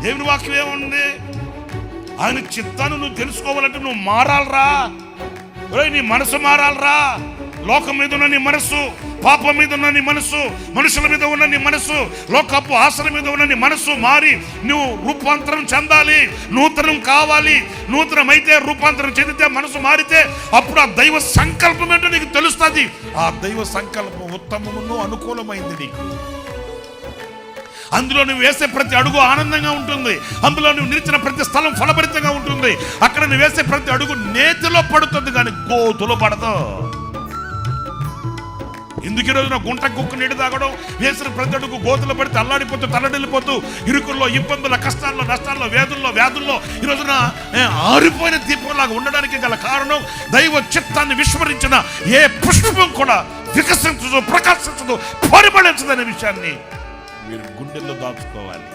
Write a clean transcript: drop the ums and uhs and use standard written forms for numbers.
దేవుని వాక్యం ఏముంది? ఆయన చిత్తాన్ని నువ్వు తెలుసుకోవాలంటే నువ్వు మారాలరా. నీ మనసు మారాలరా. లోకం మీద ఉన్న నీ మనసు, పాపం మీద ఉన్న నీ మనసు, మనుషుల మీద ఉన్న నీ మనసు, లోకపు ఆశల మీద ఉన్న నీ మనసు మారి నువ్వు రూపాంతరం చెందాలి. నూతనం కావాలి. నూతనమైతే, రూపాంతరం చెందితే, మనసు మారితే అప్పుడు ఆ దైవ సంకల్పం ఏంటో నీకు తెలుస్తుంది. ఆ దైవ సంకల్పం ఉత్తమమును అనుకూలమైంది నీకు. అందులో నువ్వు వేసే ప్రతి అడుగు ఆనందంగా ఉంటుంది. అందులో నువ్వు నిలిచిన ప్రతి స్థలం ఫలభరితంగా ఉంటుంది. అక్కడ నువ్వు వేసే ప్రతి అడుగు నేతిలో పడుతుంది, కానీ గోతులో పడదు. ఎందుకు ఈరోజు నా గుంట కుక్క నీడు తాగడం, వేసిన ప్రతి అడుగు గోతులో పడితే అల్లాడిపోతూ తల్లడిల్లిపోతూ ఇరుకుల్లో, ఇబ్బందుల, కష్టాల్లో, నష్టాల్లో, వ్యాధుల్లో ఈరోజున ఆరిపోయిన దీపంలాగా ఉండడానికి గల కారణం దైవ చిత్తాన్ని విస్మరించిన ఏ పుష్పం కూడా వికసించదు, ప్రకాశించదు, పరిమళించదు అనే విషయాన్ని మీరు గుండెల్లో దాచుకోవాలి.